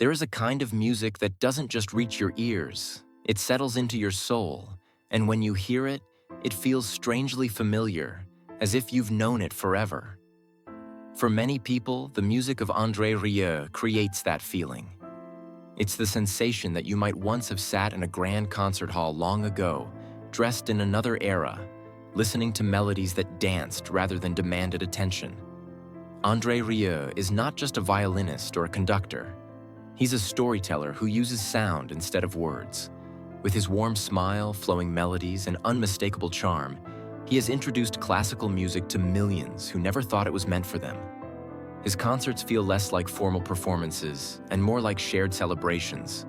There is a kind of music that doesn't just reach your ears, it settles into your soul, and when you hear it, it feels strangely familiar, as if you've known it forever. For many people, the music of André Rieu creates that feeling. It's the sensation that you might once have sat in a grand concert hall long ago, dressed in another era, listening to melodies that danced rather than demanded attention. André Rieu is not just a violinist or a conductor. He's a storyteller who uses sound instead of words. With his warm smile, flowing melodies, and unmistakable charm, he has introduced classical music to millions who never thought it was meant for them. His concerts feel less like formal performances and more like shared celebrations,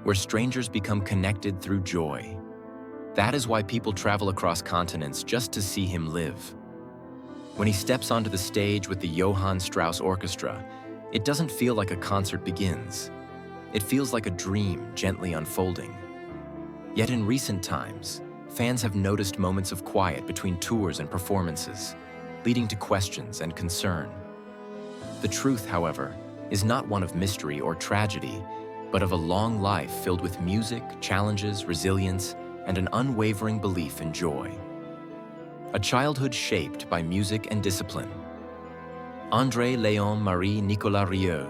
where strangers become connected through joy. That is why people travel across continents just to see him live. When he steps onto the stage with the Johann Strauss Orchestra, it doesn't feel like a concert begins. It feels like a dream gently unfolding. Yet in recent times, fans have noticed moments of quiet between tours and performances, leading to questions and concern. The truth, however, is not one of mystery or tragedy, but of a long life filled with music, challenges, resilience, and an unwavering belief in joy. A childhood shaped by music and discipline. André Léon Marie Nicolas Rieu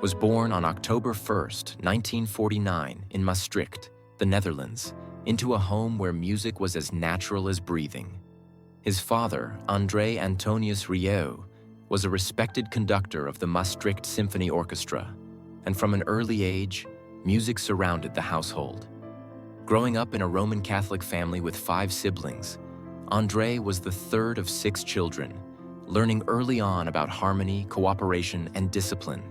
was born on October 1st, 1949, in Maastricht, the Netherlands, into a home where music was as natural as breathing. His father, André Antonius Rieu, was a respected conductor of the Maastricht Symphony Orchestra, and from an early age, music surrounded the household. Growing up in a Roman Catholic family with 5 siblings, André was the third of 6 children, learning early on about harmony, cooperation, and discipline.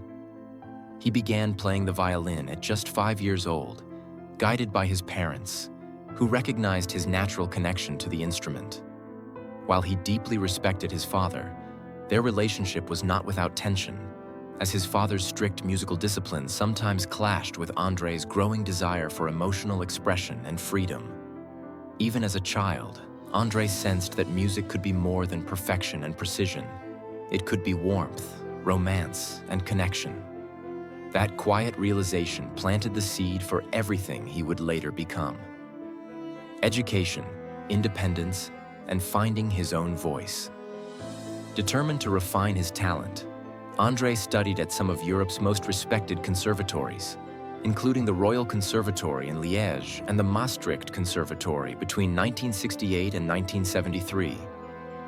He began playing the violin at just 5 years old, guided by his parents, who recognized his natural connection to the instrument. While he deeply respected his father, their relationship was not without tension, as his father's strict musical discipline sometimes clashed with André's growing desire for emotional expression and freedom. Even as a child, André sensed that music could be more than perfection and precision. It could be warmth, romance, and connection. That quiet realization planted the seed for everything he would later become. Education, independence, and finding his own voice. Determined to refine his talent, André studied at some of Europe's most respected conservatories, including the Royal Conservatory in Liège and the Maastricht Conservatory between 1968 and 1973,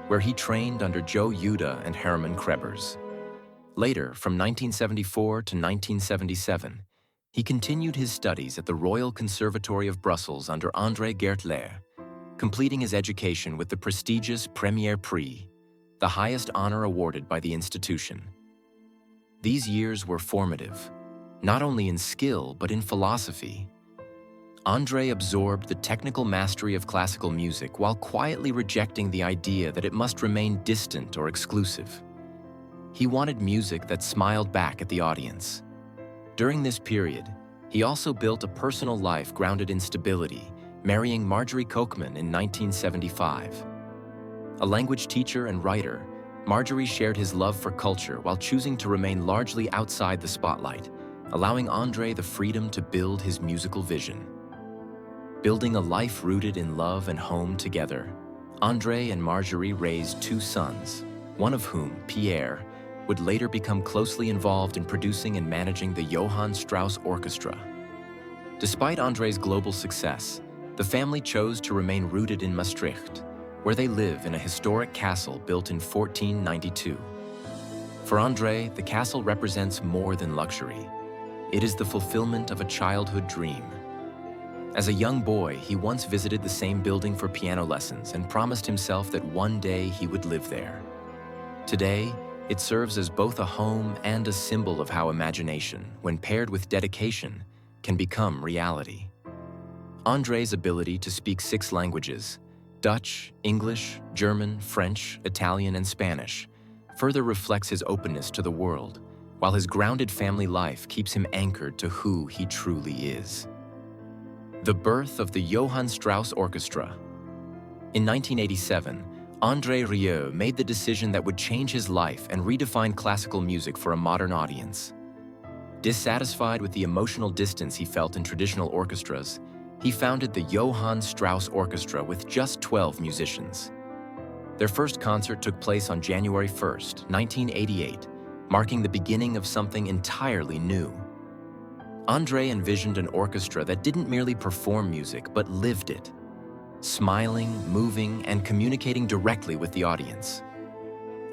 where he trained under Joe Juda and Herman Krebers. Later, from 1974 to 1977, he continued his studies at the Royal Conservatory of Brussels under André Gertler, completing his education with the prestigious Premier Prix, the highest honor awarded by the institution. These years were formative, not only in skill but in philosophy. André absorbed the technical mastery of classical music while quietly rejecting the idea that it must remain distant or exclusive. He wanted music that smiled back at the audience. During this period, he also built a personal life grounded in stability, marrying Marjorie Kochman in 1975. A language teacher and writer, Marjorie shared his love for culture while choosing to remain largely outside the spotlight, allowing André the freedom to build his musical vision. Building a life rooted in love and home together, André and Marjorie raised 2 sons, one of whom, Pierre, would later become closely involved in producing and managing the Johann Strauss Orchestra. Despite André's global success, the family chose to remain rooted in Maastricht, where they live in a historic castle built in 1492. For André, the castle represents more than luxury. It is the fulfillment of a childhood dream. As a young boy, he once visited the same building for piano lessons and promised himself that one day he would live there. Today, it serves as both a home and a symbol of how imagination, when paired with dedication, can become reality. André's ability to speak 6 languages, Dutch, English, German, French, Italian, and Spanish, further reflects his openness to the world, while his grounded family life keeps him anchored to who he truly is. The birth of the Johann Strauss Orchestra. In 1987, André Rieu made the decision that would change his life and redefine classical music for a modern audience. Dissatisfied with the emotional distance he felt in traditional orchestras, he founded the Johann Strauss Orchestra with just 12 musicians. Their first concert took place on January 1st, 1988, marking the beginning of something entirely new. André envisioned an orchestra that didn't merely perform music, but lived it, smiling, moving, and communicating directly with the audience.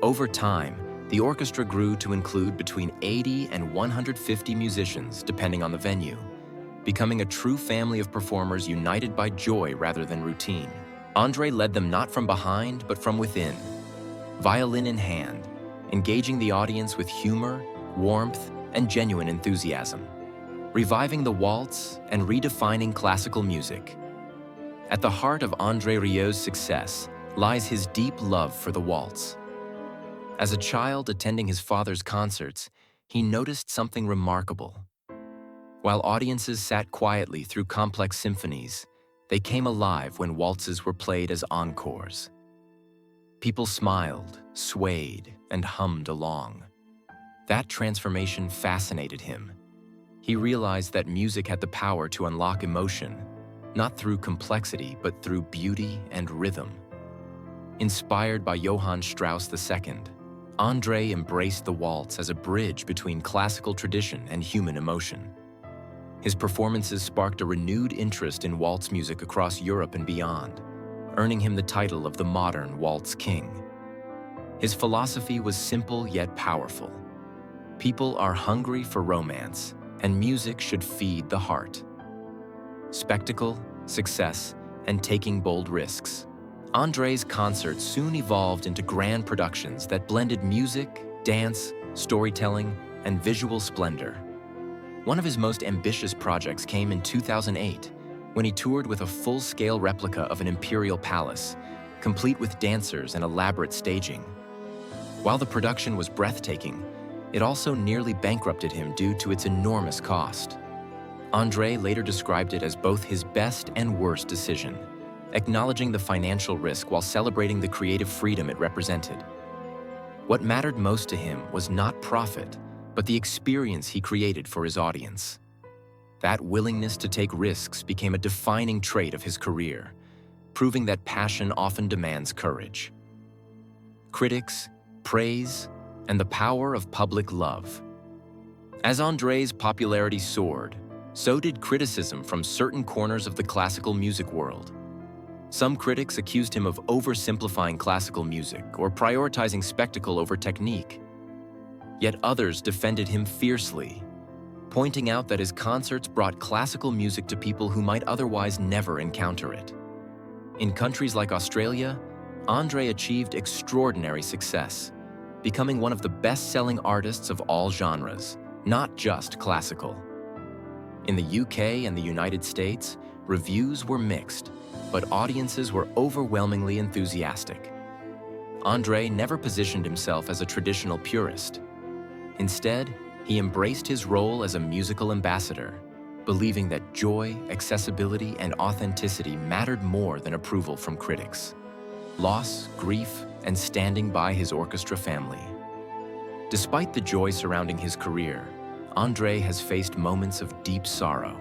Over time, the orchestra grew to include between 80 and 150 musicians, depending on the venue, becoming a true family of performers united by joy rather than routine. André led them not from behind, but from within, violin in hand, engaging the audience with humor, warmth, and genuine enthusiasm, reviving the waltz and redefining classical music. At the heart of André Rieu's success lies his deep love for the waltz. As a child attending his father's concerts, he noticed something remarkable. While audiences sat quietly through complex symphonies, they came alive when waltzes were played as encores. People smiled, swayed, and hummed along. That transformation fascinated him. He realized that music had the power to unlock emotion, not through complexity, but through beauty and rhythm. Inspired by Johann Strauss II, André embraced the waltz as a bridge between classical tradition and human emotion. His performances sparked a renewed interest in waltz music across Europe and beyond, earning him the title of the modern waltz king. His philosophy was simple yet powerful. People are hungry for romance, and music should feed the heart. Spectacle, success, and taking bold risks. André's concerts soon evolved into grand productions that blended music, dance, storytelling, and visual splendor. One of his most ambitious projects came in 2008, when he toured with a full-scale replica of an imperial palace, complete with dancers and elaborate staging. While the production was breathtaking, it also nearly bankrupted him due to its enormous cost. André later described it as both his best and worst decision, acknowledging the financial risk while celebrating the creative freedom it represented. What mattered most to him was not profit, but the experience he created for his audience. That willingness to take risks became a defining trait of his career, proving that passion often demands courage. Critics, praise, and the power of public love. As André's popularity soared, so did criticism from certain corners of the classical music world. Some critics accused him of oversimplifying classical music or prioritizing spectacle over technique. Yet others defended him fiercely, pointing out that his concerts brought classical music to people who might otherwise never encounter it. In countries like Australia, André achieved extraordinary success, becoming one of the best-selling artists of all genres, not just classical. In the UK and the United States, reviews were mixed, but audiences were overwhelmingly enthusiastic. André never positioned himself as a traditional purist. Instead, he embraced his role as a musical ambassador, believing that joy, accessibility, and authenticity mattered more than approval from critics. Loss, grief, and standing by his orchestra family. Despite the joy surrounding his career, André has faced moments of deep sorrow.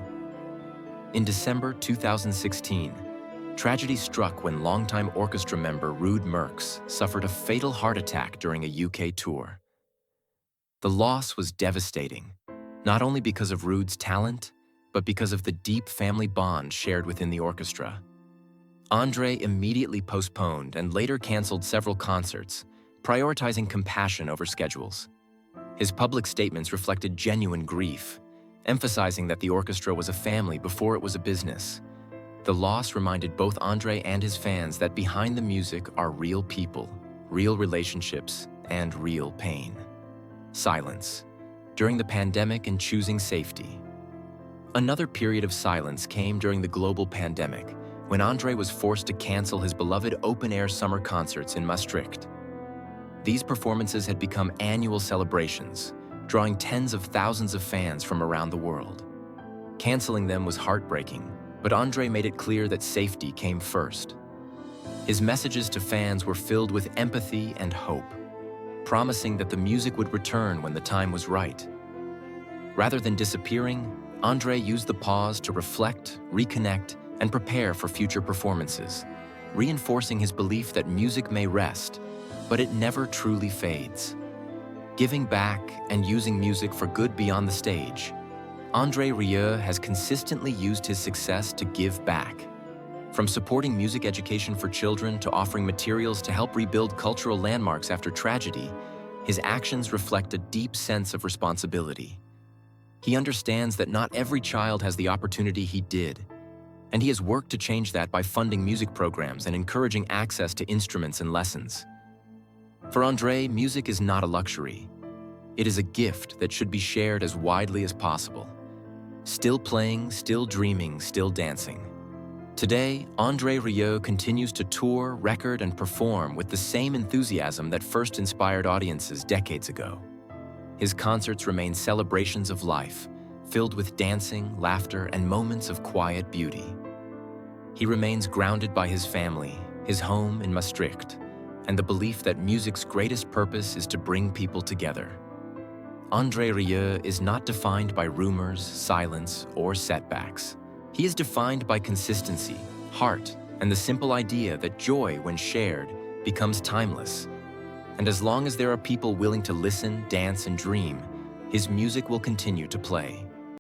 In December 2016, tragedy struck when longtime orchestra member Ruud Merckx suffered a fatal heart attack during a UK tour. The loss was devastating, not only because of Ruud's talent, but because of the deep family bond shared within the orchestra. André immediately postponed and later canceled several concerts, prioritizing compassion over schedules. His public statements reflected genuine grief, emphasizing that the orchestra was a family before it was a business. The loss reminded both André and his fans that behind the music are real people, real relationships, and real pain. Silence. During the pandemic and choosing safety. Another period of silence came during the global pandemic, when André was forced to cancel his beloved open-air summer concerts in Maastricht. These performances had become annual celebrations, drawing tens of thousands of fans from around the world. Canceling them was heartbreaking, but André made it clear that safety came first. His messages to fans were filled with empathy and hope, promising that the music would return when the time was right. Rather than disappearing, André used the pause to reflect, reconnect, and prepare for future performances, reinforcing his belief that music may rest, but it never truly fades. Giving back and using music for good beyond the stage, André Rieu has consistently used his success to give back. From supporting music education for children to offering materials to help rebuild cultural landmarks after tragedy, his actions reflect a deep sense of responsibility. He understands that not every child has the opportunity he did, and he has worked to change that by funding music programs and encouraging access to instruments and lessons. For André, music is not a luxury. It is a gift that should be shared as widely as possible. Still playing, still dreaming, still dancing. Today, André Rieu continues to tour, record, and perform with the same enthusiasm that first inspired audiences decades ago. His concerts remain celebrations of life, filled with dancing, laughter, and moments of quiet beauty. He remains grounded by his family, his home in Maastricht, and the belief that music's greatest purpose is to bring people together. André Rieu is not defined by rumors, silence, or setbacks. He is defined by consistency, heart, and the simple idea that joy, when shared, becomes timeless. And as long as there are people willing to listen, dance, and dream, his music will continue to play.